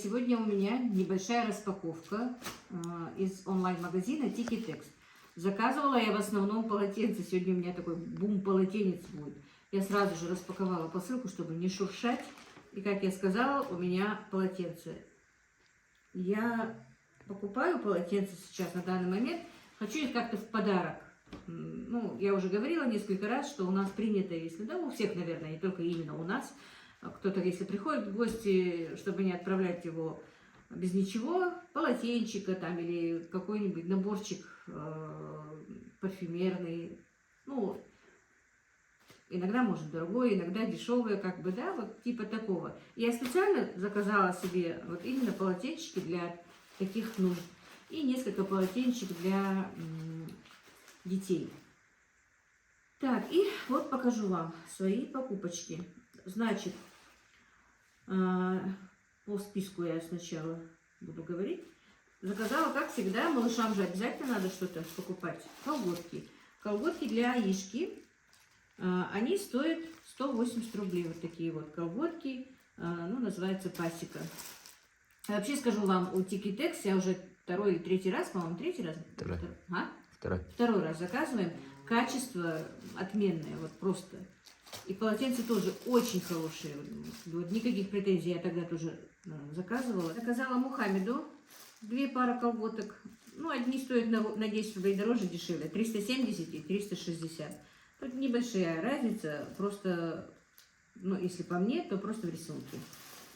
сегодня у меня небольшая распаковка из онлайн-магазина Tiki-Tex. Заказывала я в основном полотенце. Сегодня у меня такой бум полотенец будет. Я сразу же распаковала посылку, чтобы не шуршать. И как я сказала, у меня полотенце. Я покупаю полотенца сейчас на данный момент. Хочу их как-то в подарок. Ну, я уже говорила несколько раз, что у нас принято, если да, у всех, наверное, не только именно у нас. Кто-то, если приходит в гости, чтобы не отправлять его без ничего, полотенчика там или какой-нибудь наборчик парфюмерный. Ну, иногда может дорогой, иногда дешевый, как бы, да, вот типа такого. Я специально заказала себе вот именно полотенчики для таких нужд и несколько полотенчик для детей. Так, и вот покажу вам свои покупочки. Значит, по списку я сначала буду говорить. Заказала, как всегда, малышам же обязательно надо что-то покупать. Колготки. Колготки для Аишки. Они стоят 180 рублей. Вот такие вот колготки. Ну, называется пасека. Вообще скажу вам, у Tiki-Tex я уже второй или третий раз, по-моему, третий раз? Второй раз заказываем. Качество отменное, вот просто. И полотенца тоже очень хорошие. Вот никаких претензий, я тогда тоже заказывала. Заказала Мухаммеду 2 пары колготок. Ну, одни стоят на 10 рублей дороже, дешевле. 370 и 360. Тут небольшая разница. Просто, ну, если по мне, то просто в рисунке.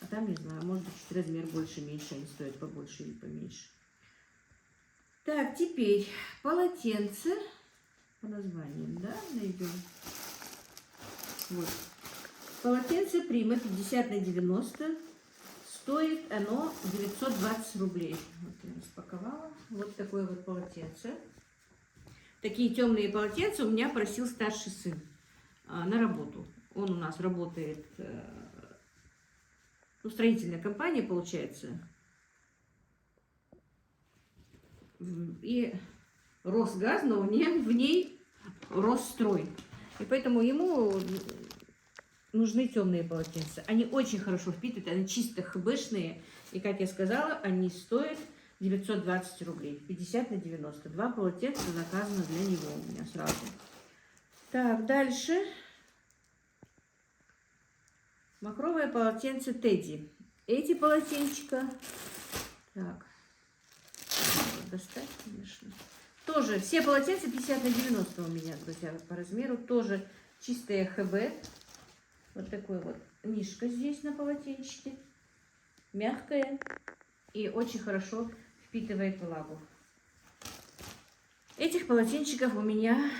А там, не знаю, может быть, чуть размер больше, меньше. Они стоят побольше или поменьше. Так, теперь полотенце. По названиям, да, найдем. Вот. Полотенце Прима 50 на 90. Стоит оно 920 рублей. Вот я распаковала. Вот такое вот полотенце. Такие темные полотенца у меня просил старший сын на работу. Он у нас работает в строительной компании, получается. И Росгаз, но в ней Росстрой. И поэтому ему нужны темные полотенца. Они очень хорошо впитывают, они чисто хбшные. И, как я сказала, они стоят 920 рублей. 50 на 90. 2 полотенца заказано для него у меня сразу. Так, дальше. Махровое полотенце Тедди. Эти полотенчика... Так. Достать, конечно. Тоже все полотенца 50 на 90 у меня, друзья, по размеру. Тоже чистые ХБ. Вот такой вот нишка здесь на полотенчике. Мягкая и очень хорошо впитывает влагу. Этих полотенчиков у меня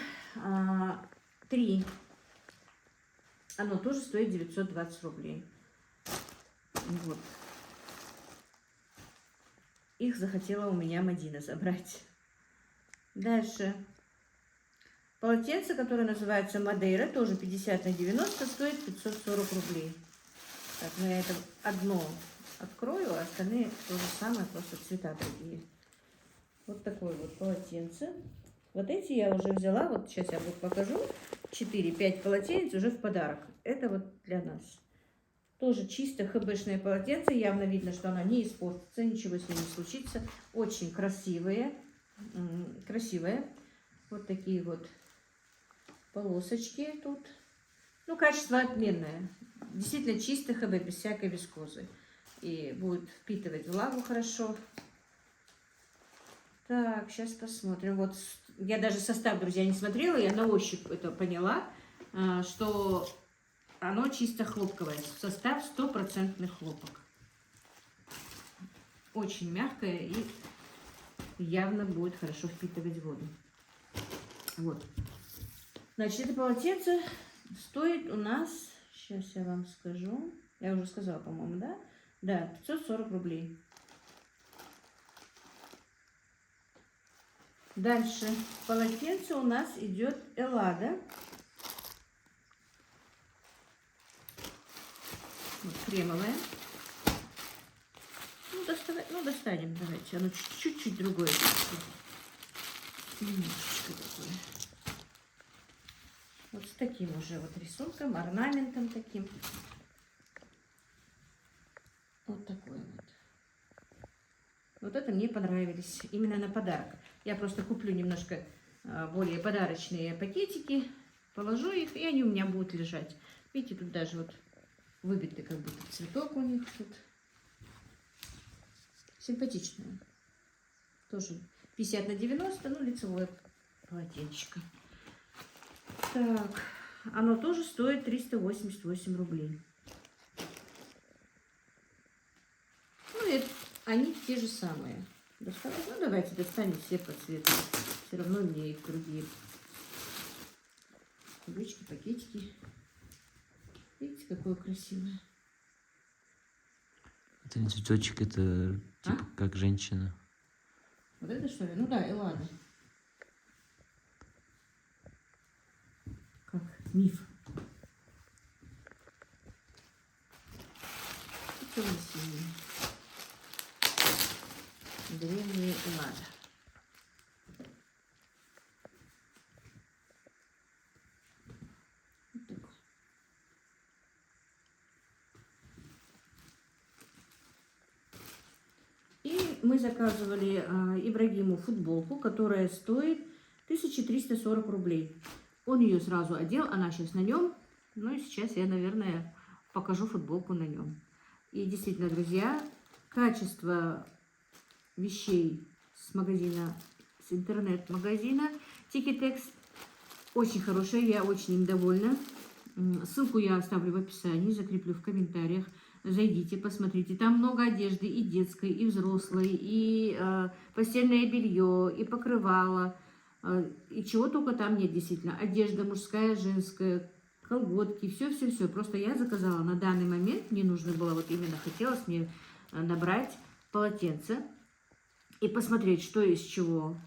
3. Оно тоже стоит 920 рублей. Вот. Их захотела у меня Мадина забрать. Дальше. Полотенце, которое называется Мадейра, тоже 50 на 90, стоит 540 рублей. Так, ну я это одно открою, а остальные то же самое, просто цвета другие. Вот такое вот полотенце. Вот эти я уже взяла, вот сейчас я вот покажу. 4-5 полотенец уже в подарок. Это вот для нас. Тоже чисто хбшное полотенце. Явно видно, что оно не испортится, ничего с ним не случится. Очень красивые. Красивые. Вот такие вот полосочки тут. Ну, качество отменное. Действительно чисто хб, без всякой вискозы. И будет впитывать влагу хорошо. Так, сейчас посмотрим. Вот я даже состав, друзья, не смотрела. Я на ощупь это поняла, что оно чисто хлопковое. Состав 100% хлопок. Очень мягкое и явно будет хорошо впитывать воду. Вот. Значит, это полотенце стоит у нас, сейчас я вам скажу, я уже сказала, по-моему, да? Да, 540 рублей. Дальше полотенце у нас идет Эллада. Вот, кремовое. Ну, достанем, давайте. Оно чуть-чуть другое. Немножечко такое. Вот с таким уже вот рисунком, орнаментом таким. Вот такой вот. Вот это мне понравились. Именно на подарок. Я просто куплю немножко более подарочные пакетики, положу их, и они у меня будут лежать. Видите, тут даже вот выбитый как будто цветок у них тут. Симпатичная. Тоже 50 на 90, ну, лицевое полотенчико. Так, оно тоже стоит 388 рублей. Ну, и они те же самые. Доставать. Ну, давайте достанем все по цвету. Все равно мне их другие. Ручки, пакетики. Видите, какое красивое. Это не цветочек, это типа как женщина. Вот это что ли? Ну да, Эллада. Как миф. Это красивые. Древняя Эллада. Вот так. И мы заказывали Ибрагиму футболку, которая стоит 1340 рублей. Он ее сразу одел, она сейчас на нем. Ну и сейчас я, наверное, покажу футболку на нем. И действительно, друзья, качество вещей с магазина, с интернет-магазина Ticketex очень хорошее, я очень им довольна. Ссылку я оставлю в описании, закреплю в комментариях. Зайдите, посмотрите. Там много одежды и детской, и взрослой, и постельное белье, и покрывало. И чего только там нет, действительно. Одежда мужская, женская, колготки, все-все-все. Просто я заказала на данный момент. Мне нужно было, вот именно хотелось мне набрать полотенце и посмотреть, что из чего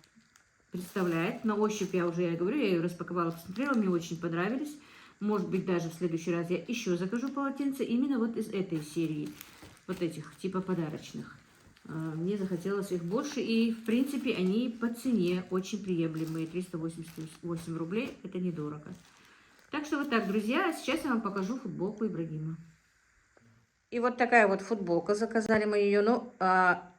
представляет. На ощупь я говорю, я ее распаковала, посмотрела, мне очень понравились. Может быть, даже в следующий раз я еще закажу полотенце именно вот из этой серии. Вот этих, типа подарочных. Мне захотелось их больше. И, в принципе, они по цене очень приемлемые. 388 рублей. Это недорого. Так что вот так, друзья. Сейчас я вам покажу футболку Ибрагима. И вот такая вот футболка. Заказали мы ее. Ну,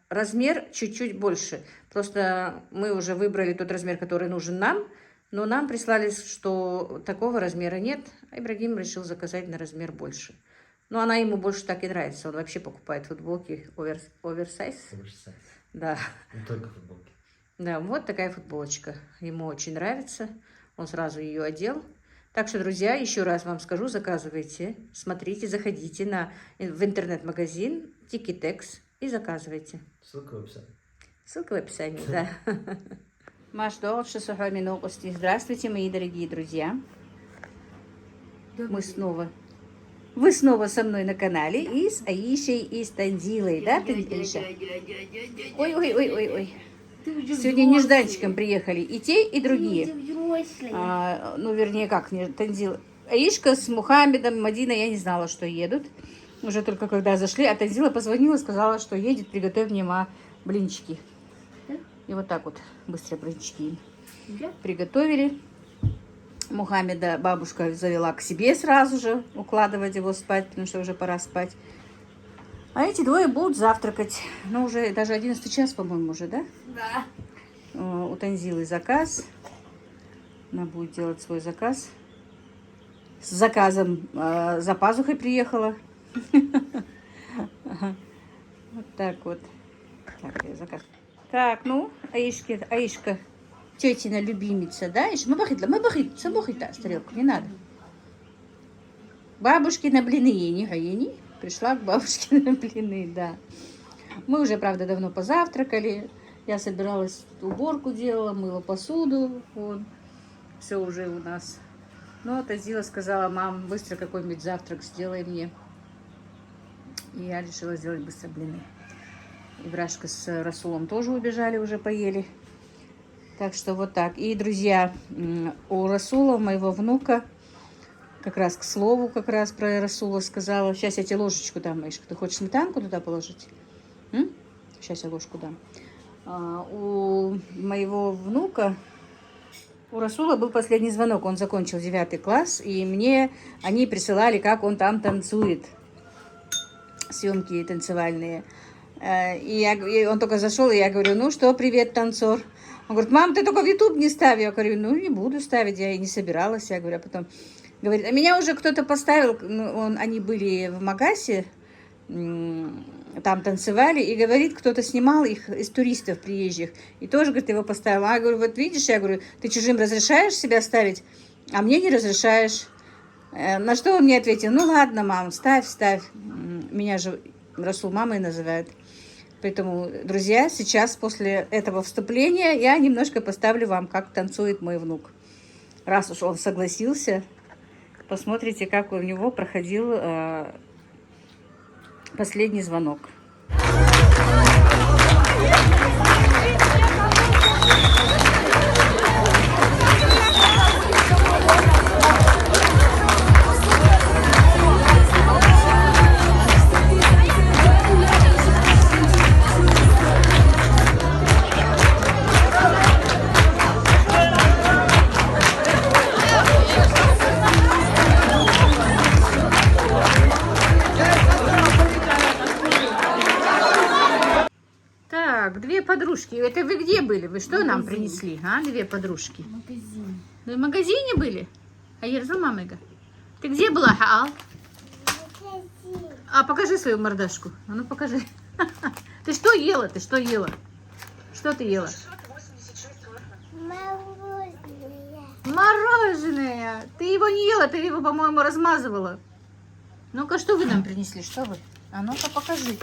размер чуть-чуть больше. Просто мы уже выбрали тот размер, который нужен нам. Но нам прислали, что такого размера нет. А Ибрагим решил заказать на размер больше. Но она ему больше так и нравится. Он вообще покупает футболки оверсайз. Да. Не только футболки. Да, вот такая футболочка. Ему очень нравится. Он сразу ее одел. Так что, друзья, еще раз вам скажу, заказывайте. Смотрите, заходите в интернет-магазин Ticketex и заказывайте. Ссылка в описании. Ссылка в описании, да. Здравствуйте, мои дорогие друзья. Вы снова со мной на канале и с Аишей, и с Танзилой, да, Аиша? Ой. Сегодня нежданчиком приехали и те, и другие. Ну, вернее, как, Танзила. Аишка с Мухаммедом, Мадина, я не знала, что едут. Уже только когда зашли, а Танзила позвонила, сказала, что едет, приготовь мне блинчики. И вот так вот быстро блинчики приготовили. Мухаммеда бабушка завела к себе сразу же, укладывать его спать, потому что уже пора спать. А эти двое будут завтракать. Ну, уже даже 11 час, по-моему, уже, да? Да. У Танзилы заказ. Она будет делать свой заказ. С заказом за пазухой приехала. Вот так вот. Так, я заказ. Так, ну, Аишка, тетина любимица, да? Мы самохита тарелку, не надо. Бабушкины блины, ени. Пришла к бабушке на блины, да. Мы уже, правда, давно позавтракали. Я собиралась, уборку делала, мыла посуду. Вот. Все уже у нас. Но Тазила сказала: мам, быстро какой-нибудь завтрак сделай мне. И я решила сделать быстро блины. Ибрашка с Расулом тоже убежали, уже поели. Так что вот так. И, друзья, у Расула, моего внука, как раз к слову, как раз про Расула сказала. Сейчас я тебе ложечку дам, Аишка. Ты хочешь сметанку туда положить? Сейчас я ложку дам. У моего внука, у Расула был последний звонок. Он закончил 9 класс, и мне они присылали, как он там танцует. Съемки танцевальные. И он только зашел, и я говорю, ну что, привет, танцор. Он говорит, мам, ты только в YouTube не ставь. Я говорю, ну не буду ставить, я и не собиралась. Я говорю, а потом говорит, а меня уже кто-то поставил, ну, они были в Магасе, там танцевали, и говорит, кто-то снимал их из туристов приезжих, и тоже, говорит, его поставил. А я говорю, вот видишь, я говорю, ты чужим разрешаешь себя ставить, а мне не разрешаешь. На что он мне ответил, ну ладно, мам, ставь. Меня же Расул мамой называют. Поэтому, друзья, сейчас после этого вступления я немножко поставлю вам, как танцует мой внук. Раз уж он согласился, посмотрите, как у него проходил последний звонок. Так, две подружки. Это вы где были? Вы что нам принесли? А, две подружки? В магазине. Вы в магазине были? А Ерзу мамыга? Ты где была, Хаал? А покажи свою мордашку. А ну покажи. Ты что ела? Ты что ела? Что ты ела? Мороженое. Ты его не ела, ты его, по-моему, размазывала. Ну-ка, что вы нам принесли? Что вы? А ну-ка, покажи.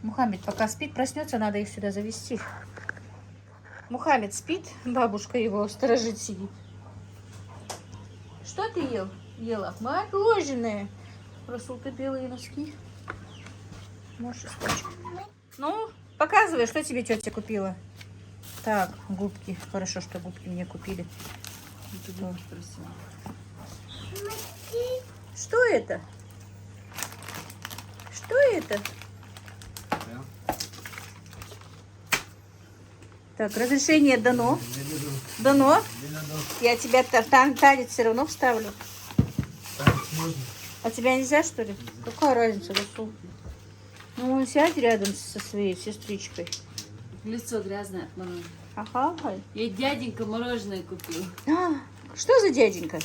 Мухаммед пока спит, проснется, надо их сюда завести. Мухаммед спит, бабушка его сторожит, сидит. Что ты ел? Ела мороженое. Расул, ты белые носки. Можешь спать. Ну, показывай, что тебе тетя купила. Так, губки. Хорошо, что губки мне купили. Что это? Что это? Так, разрешение дано. Дано. Я тебя танец все равно вставлю. А тебя нельзя, что ли? Какая разница, Расул? Ну, сядь рядом со своей сестричкой. Лицо грязное от мороженого. Ага. Я дяденька мороженое купил. А, что за дяденька?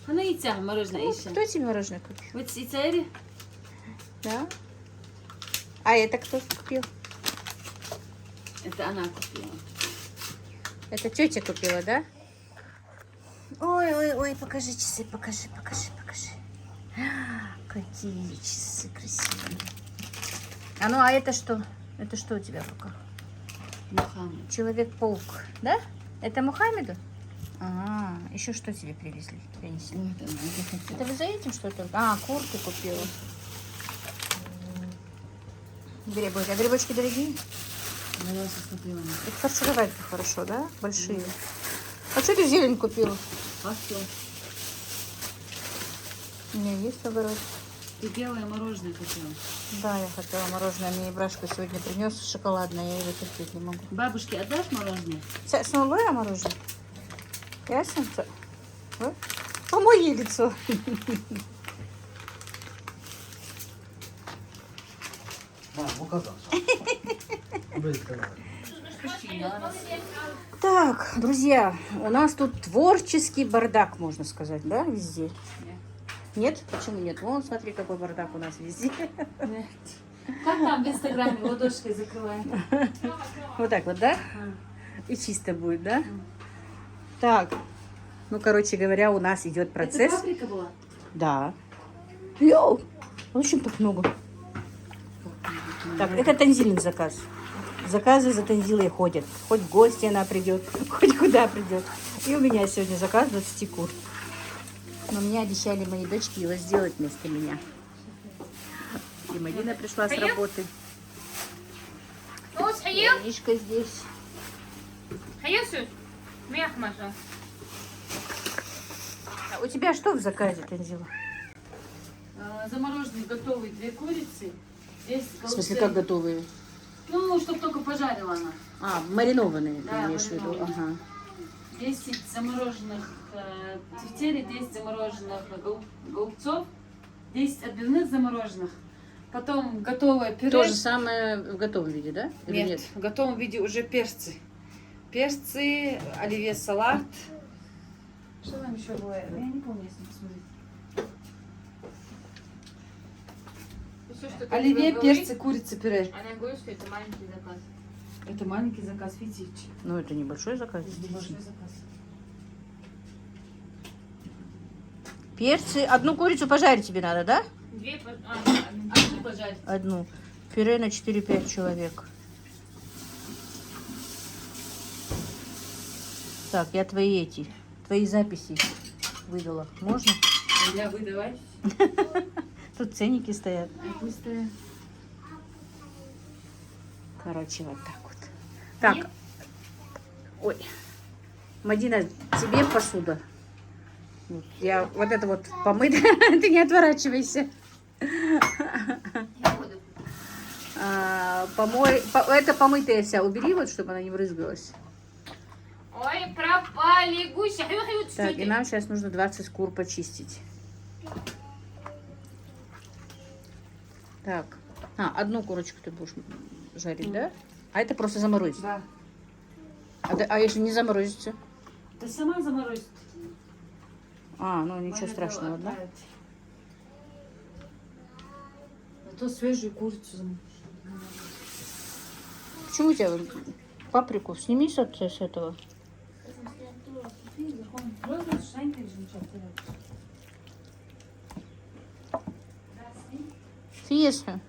Она и тя мороженое еще. Кто тебе мороженое купил? Вот и цари. Да? А это кто купил? Это она купила. Это тетя купила, да? Ой, покажи часы, покажи. Какие часы красивые. А ну, а это что? Это что у тебя в руках? Мухаммед. Человек-паук, да? Это Мухаммеду? А, еще что тебе привезли? Принесли? Вот она, я хотела. Это вы за этим что-то? А, куртку купила. Грибочки. А грибочки дорогие? Ну, я посмотрела. Это фаршировать хорошо, да? Большие. А что ты зелень купила? А что? У меня есть огород. Ты белое мороженое хотела. Да, я хотела мороженое. Мне Ибрашка сегодня принес шоколадное. Я его терпеть не могу. Бабушке отдашь мороженое? Снулое мороженое? Ясно? Помой ей лицо. Так, друзья, у нас тут творческий бардак, можно сказать, да, везде? Нет? Почему нет? Вон, смотри, какой бардак у нас везде. Как там в Инстаграме ладошкой закрываем? Вот так вот, да? И чисто будет, да? Так, ну, короче говоря, у нас идет процесс. Это паприка была? Да. Йоу! Очень так много. Так, это Танзилин заказ. Заказы за Танзилой ходят. Хоть в гости она придет, хоть куда придет. И у меня сегодня заказ 20 кур. Но мне обещали мои дочки его сделать вместо меня. И Марина пришла с работы. Мишка здесь. А у тебя что в заказе, Танзила? Замороженные готовые 2 курицы. 10 В смысле, как готовые? Ну, чтобы только пожарила она. А, маринованные, ты Да, имеешь в виду? маринованные. Ага. 10 замороженных тефтелей, 10 замороженных голубцов, 10 отбивных замороженных, Потом готовое пюре. То же самое в готовом виде, да? Или Нет, в готовом виде уже перцы. Перцы, оливье салат. Что там еще было? Я не помню, если посмотреть. Всё, что ты Оливье, говоришь, перцы, курица, пюре. Она говорит, что это маленький заказ. Это маленький заказ, видите? Ну, это небольшой заказ. Большой заказ. Перцы. Одну курицу пожарить тебе надо, да? Одну пожарить. Одну. Пюре на 4-5 человек. Так, я твои записи выдала. Можно? Я выдавай. Тут ценники стоят. Быстрее. Короче, вот так вот. Так. Ой. Мадина, тебе посуда. Вот, я вот это вот помыть. Ты не отворачивайся. Это помытая вся. Убери вот, чтобы она не брызгалась. Ой, пропали гуси. Так, и нам сейчас нужно 20 кур почистить. Так. Одну курочку ты будешь жарить, да? А это просто заморозить. Да. А если не заморозится? Ты сама заморозит. Ну ничего страшного, да? Зато свежую курицу заморозить. Почему у тебя паприку? Сними с этого. Фиеса.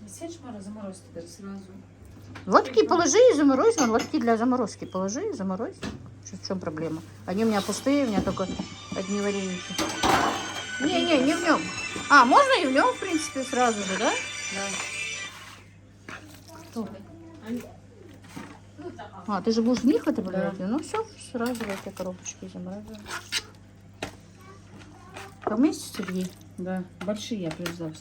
Сядь, Мара, заморозь теперь сразу. Водки положи и заморозь. Вон, водки для заморозки положи и заморозь. В чем проблема? Они у меня пустые, у меня только одни вареники. Не в нем. Можно и в нем, в принципе, сразу же, да? Да. Ты же будешь в них это добавлять? Ну все, сразу в этой коробочке замораживаем. Поместится две? Да, большие я привезла.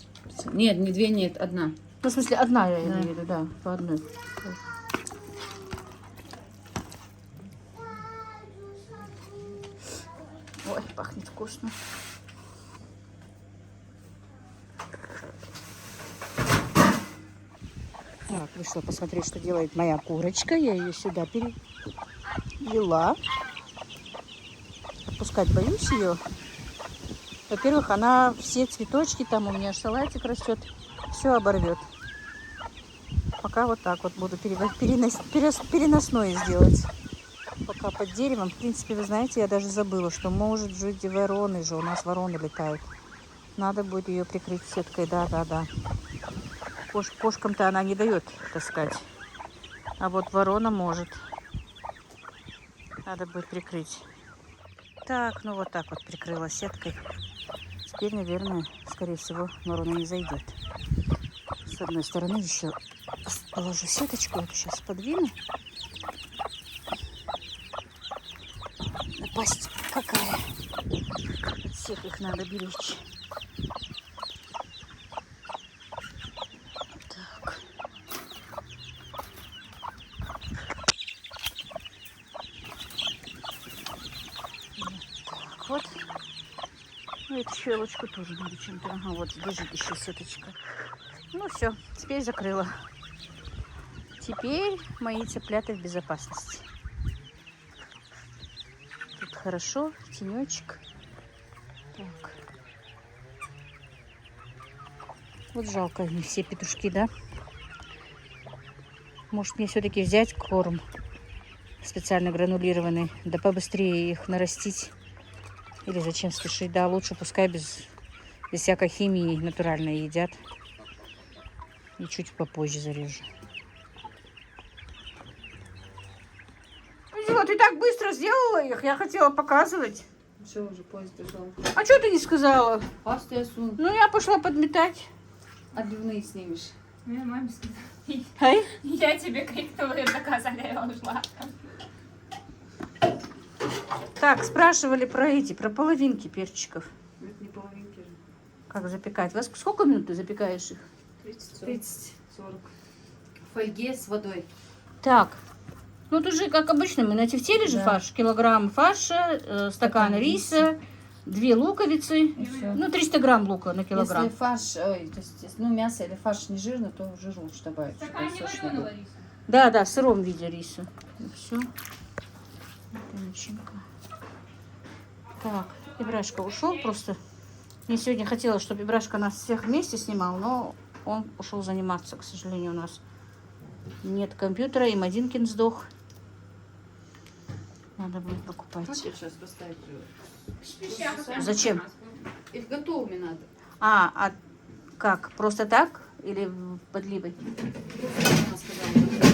Нет, не две, нет, одна. Ну, в смысле, одна я Да. имею в виду, да, по одной. Ой, пахнет вкусно. Так, вышла посмотреть, что делает моя курочка. Я ее сюда перевела. Отпускать боюсь ее. Во-первых, она все цветочки, там у меня салатик растет, все оборвет. Пока вот так вот буду переносное сделать. Пока под деревом. В принципе, вы знаете, я даже забыла, что может жить вороны же. У нас вороны летают. Надо будет ее прикрыть сеткой. Да. Кошкам-то она не дает таскать. А вот ворона может. Надо будет прикрыть. Так, ну вот так вот прикрыла сеткой. Теперь, наверное, скорее всего, ворона не зайдет. С одной стороны еще положу сеточку. Вот сейчас подвину. Напасть какая. Всех их надо беречь. Так. Так вот. Ну, эту щелочку тоже надо чем-то. Ага, вот лежит еще сеточка. Ну все, теперь закрыла. Теперь мои цыплята в безопасности. Тут хорошо, тенечек. Так. Вот жалко не все петушки, да? Может мне все-таки взять корм специально гранулированный, да побыстрее их нарастить. Или зачем спешить? Да, лучше пускай без всякой химии натурально едят. И чуть попозже зарежу. Вот, ты так быстро сделала их, я хотела показывать. Все, уже поезд пришел. А что ты не сказала? Пасту я суну. Ну, я пошла подметать. Отбивные снимешь. Я маме сказала. Ай? Я тебе крикнула, заказали, я ушла. Так, спрашивали про половинки перчиков. Это не половинки же. Как запекать? Сколько минут ты запекаешь их? 30-40. В фольге с водой. Так, ну тут же, как обычно, мы на тефтеле же Да. фарш. Килограмм фарша, стакан риса, 2 луковицы, всё. ну 300 грамм лука на килограмм. Если фарш, ой, то есть, ну, мясо или фарш не жирный, то жир лучше добавить. чтобы Стакан не сочный был. вареного риса. Да, да, в сыром виде риса. Все. Так, Ибрашка ушел просто. Мне сегодня хотелось, чтобы Ибрашка нас всех вместе снимал, но он ушел заниматься, к сожалению, у нас нет компьютера, и Мадинкин сдох. Надо будет покупать. Как вот сейчас поставить? Зачем? Их готовыми надо. А как? Просто так? Или в подливой? Она сказала.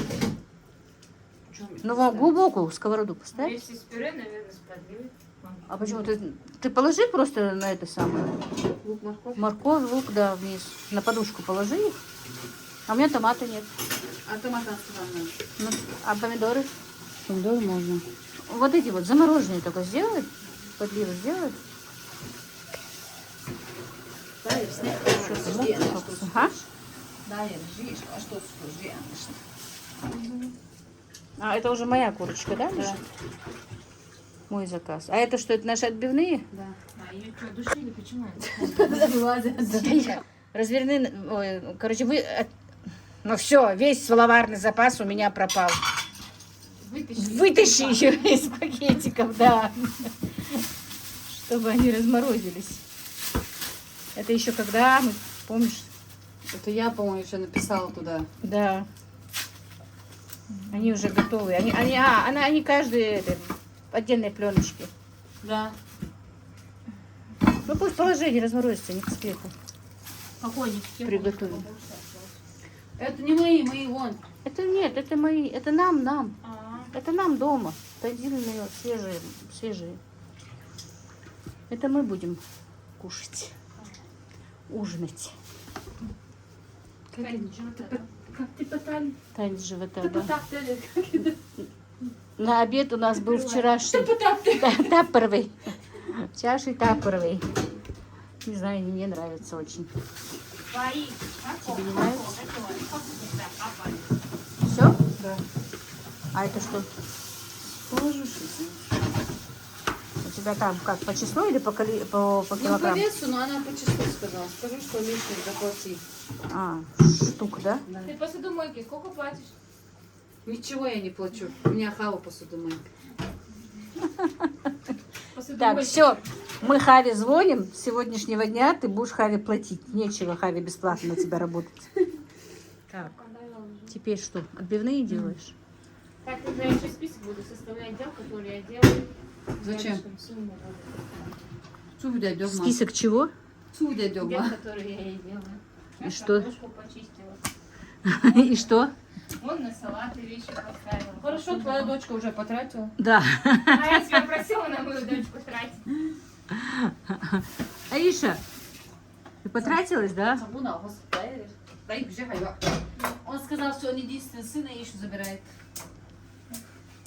Чё мне Ну, поставить? глубокую сковороду поставь. Если с пюре, наверное, с подливой. А почему? Ты положи просто на это самое. Лук, морковь. Морковь, лук, да, вниз. На подушку положи их. А у меня томата нет. А томат она сказала надо. Ну, а помидоры? Помидоры можно. Вот эти вот замороженные только сделай. Подливы сделай. Да, я снег. Ага. Да, я жишь. А что скажи, Анна? А это уже моя курочка, да? Миша? Мой заказ. А это что, это наши отбивные? Да. А ее что, душили? Почему? Разверны, ой, короче, ну все, весь словарный запас у меня пропал. Вытащи ее из пакетиков, да. Чтобы они разморозились. Это еще когда, помнишь? Это я, по-моему, еще написала туда. Да. Они уже готовы. Они каждый в отдельной пленочке. Да. Ну пусть положи, не разморозится, не к спеху. Покойник. Приготовим. Это не мои вон. Это нет, это мои, это нам. А, Это нам дома. Отдельные, свежие. Это мы будем кушать. Ужинать. как ты потали? Танец живота, Ты да. потали. На обед у нас был вчерашний таппоровый. Чашей таппоровый. Не знаю, мне нравится очень. Твои. Тебе не нравится? Все? Да. А это что? Положу. У тебя там как, по числу или по Ну, по килограмму? весу, но она по числу сказала. Скажу, что лишнее заплати. А, штук, да? Да. Ты посудомойки сколько платишь? Ничего я не плачу. У меня Хава посудомойка. Так, все. Мы Хаве звоним. С сегодняшнего дня ты будешь Хаве платить. Нечего Хаве бесплатно на тебя работать. Так, теперь что? Отбивные делаешь? Так, тогда я еще список буду составлять дел, которые я делаю. Зачем? Рядышком сумму буду. Сюда идем. Список чего? Сюда идем. Дел, которые я ей делаю. Я что? картошку почистила. И что? Вон на салаты вещи поставила. Хорошо, твоя дочка уже потратила. Да. А я тебя просила на мою дочку тратить. Аиша, ты потратилась, да? Он сказал, что он единственный сын, а Ишу забирает.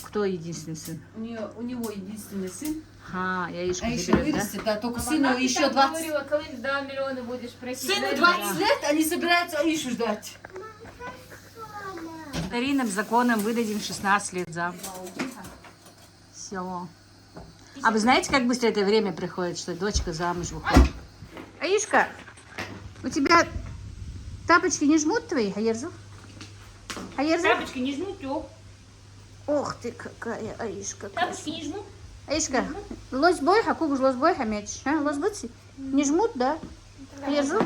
Кто единственный сын? У него единственный сын. А, я Аишку А еще заберет, да? вырастет, да, только А сыну мама, ты еще там 20. говорила, Колым, да, миллионы будешь просить. Сыну дай 20 лет, они собираются Аишу ждать. Старинным законом выдадим 16 лет замуж. Все. А вы знаете, как быстро это время приходит, что дочка замуж выходит? Аишка, у тебя тапочки не жмут твои, Аерзу? Аерзу? Тапочки не жмут, тёп. Ох ты какая Аишка. Тапочки не жмут. Аишка, лось бойха, кугуш лось бойха мяч. А, лось быци? Не жмут, да? Аерзу?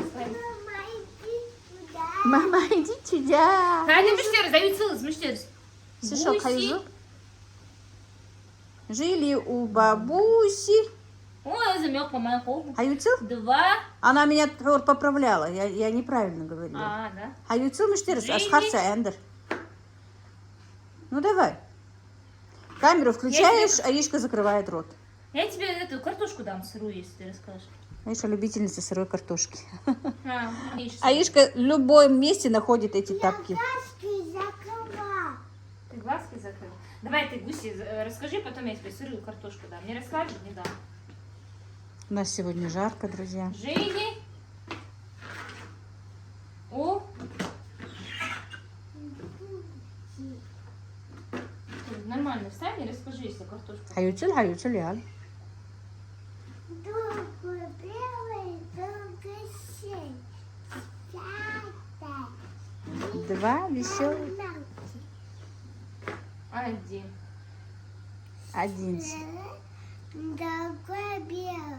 Мама, иди сюда. Hadi müşteriz, ayıtsınız müşteriz. Сишок, Аерзу? Жили у бабуси. Ой, замёк по молоку. Аюцил? 2. Она меня поправляла, я неправильно говорила. А, да. Аюцил мыштерс, Жили. асхарса эндер. Ну давай. Камеру включаешь, Аишка закрывает рот. Я тебе эту картошку дам сырую, если ты расскажешь. Аиша любительница сырой картошки. А, Аиша. Аишка в любом месте находит эти тапки. Ты глазки закрыл? Давай ты, Гуси, расскажи, потом я тебе сырую картошку дам. Не расскажешь, не дам. У нас сегодня жарко, друзья. Жили у... Нормально встань и расскажи, если картошку. Аюцил, Аюцил, Ял. Два веселых. Один. Один. Другой белый,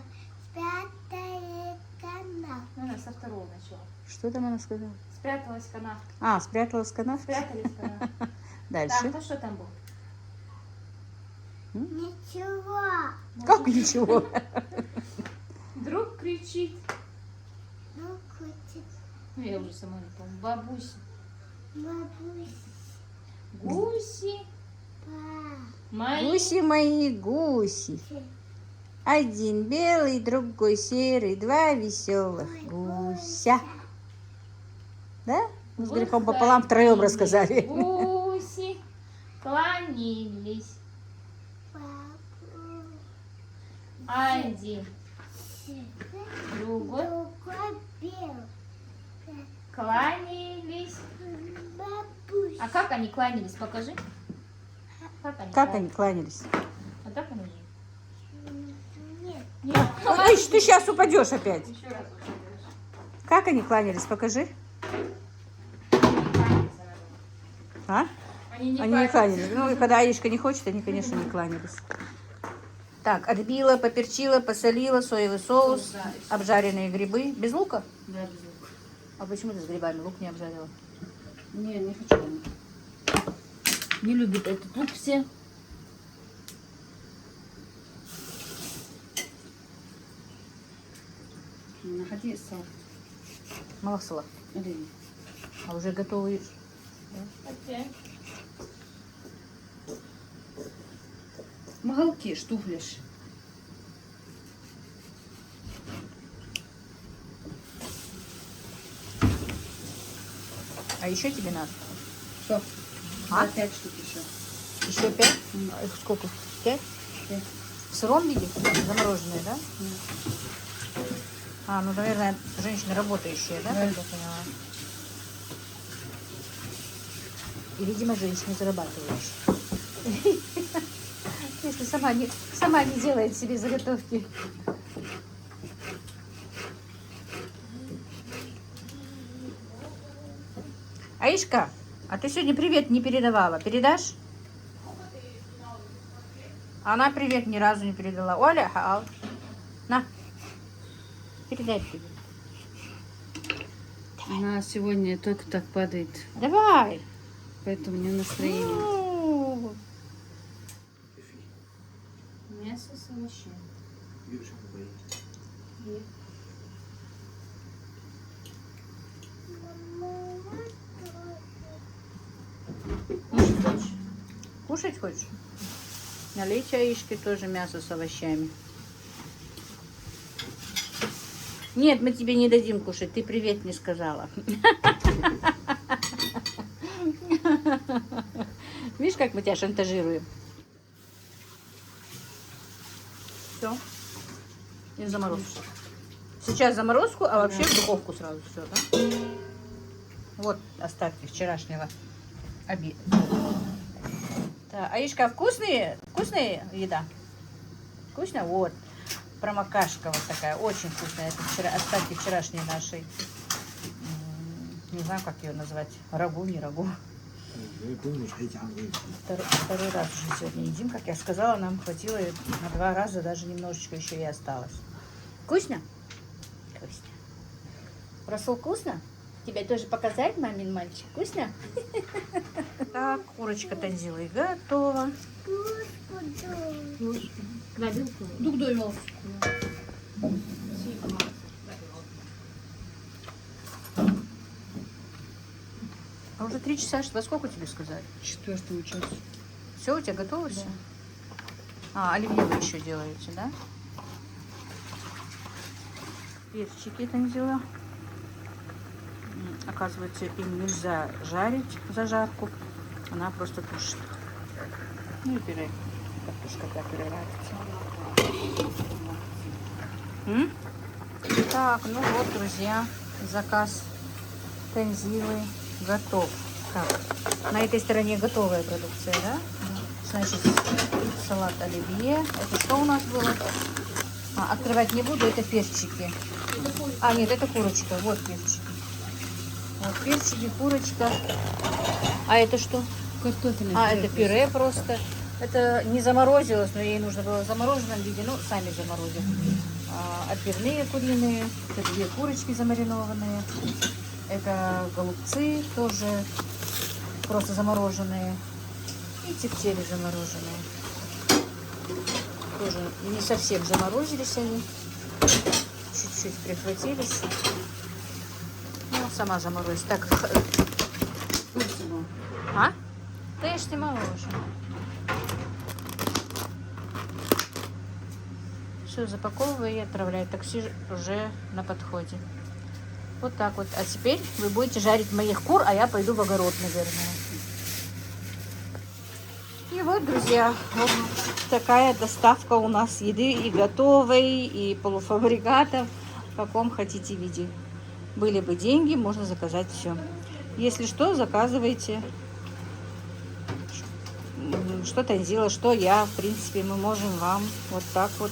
спрятали канал. Ну, она со второго начала. Что там она сказала? Спряталась канав. А, спряталась канав. Спрятались канав. Так, Дальше. ну что там было? Ничего. Как ничего? Друг кричит. Ну, хочет Ну, я уже сама не помню. Бабуся. бабусь, Гуси. па. Мои. Гуси мои, гуси. Один белый, другой серый, два веселых гуся. Да? Мы с грехом пополам втроем рассказали. Гуси клонились. Бабу. Один. Другой Другой белый. кланялись. Бабусь. А как они кланялись? Покажи. Как они Как они кланялись? А так они же. Нет. Нет. Ой, ты сейчас упадешь опять. Еще раз. Как они кланялись? Покажи. А? Они не Они не кланялись. кланялись. Ну, и когда Аишка не хочет, они, конечно, не кланялись. Так, отбила, поперчила, посолила, соевый соус, Да, и всё. обжаренные грибы. Без лука? Да, без лука. А почему ты с грибами лук не обжарила? Не, не хочу. Не любят этот лук все. Находи сал. Малосола. Или А уже готовый. Опять. Магалки штуфляш. А еще тебе надо? Что? А? 5 штук еще. Еще 5? Их сколько? 5? 5. В сыром виде? Замороженные, да? А, ну, наверное, женщина работающая, да? Да. Как я поняла. И, видимо, женщина зарабатывающая. Если сама не делает себе заготовки. Аишка, а ты сегодня привет не передавала. Передашь? Она привет ни разу не передала. Оля, хау. На. Передай привет. Она сегодня только так падает, Давай. поэтому не настроение. Ну, Мясо с овощами. Кушать хочешь? Налейте Аишке тоже мясо с овощами. Нет, мы тебе не дадим кушать. Ты привет не сказала. Видишь, как мы тебя шантажируем? Все. И заморозку. Сейчас заморозку, а вообще в духовку сразу все, да? Вот остатки вчерашнего обеда. Да, Аишка, вкусная еда? Вкусная? Вот. Промокашка вот такая, очень вкусная. Это остатки вчерашней нашей, не знаю, как ее назвать, рагу, не рагу. Второй раз уже сегодня едим, как я сказала, нам хватило на 2 раза, даже немножечко еще и осталось. Вкусно? Вкусно. Расул, вкусно? Тебе тоже показать, мамин мальчик? Вкусно? Так, курочка Танзилы готова. На вилку. Дух доймал. А уже 3 часа, во сколько тебе сказали? 4 часу. Все, у тебя готово все? А, оливье вы еще делаете, да? Перчики Танзила. Оказывается, им нельзя жарить зажарку. Она просто тушит. Ну и пюре. Картошка для пюре нравится. Так, ну вот, друзья, заказ Танзилы готов. Так, на этой стороне готовая продукция, да? Значит, салат оливье. Это что у нас было? Открывать не буду, это перчики. А, нет, это курочка. Вот перчики. Вот перчики, курочка. А это что? Картофельное А, это пюре просто. Это не заморозилось, но ей нужно было в замороженном виде. Ну, сами заморозим. Отбивные куриные. Это 2 курочки замаринованные. Это голубцы тоже просто замороженные. И тефтели замороженные. Тоже не совсем заморозились они. Чуть-чуть прихватились. Ну, сама заморозилась. Так. А? Да я ж снимала уже. Все, запаковываю и отправляю. Такси уже на подходе. Вот так вот. А теперь вы будете жарить моих кур, а я пойду в огород, наверное. И вот, друзья, вот такая доставка у нас еды и готовой, и полуфабрикатов, в каком хотите виде. Были бы деньги, можно заказать все. Если что, заказывайте. Что Танзила, что я, в принципе, мы можем вам вот так вот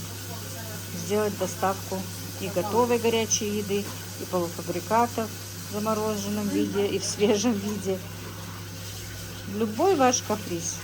сделать доставку и готовой горячей еды, и полуфабрикатов в замороженном виде, и в свежем виде. Любой ваш каприз.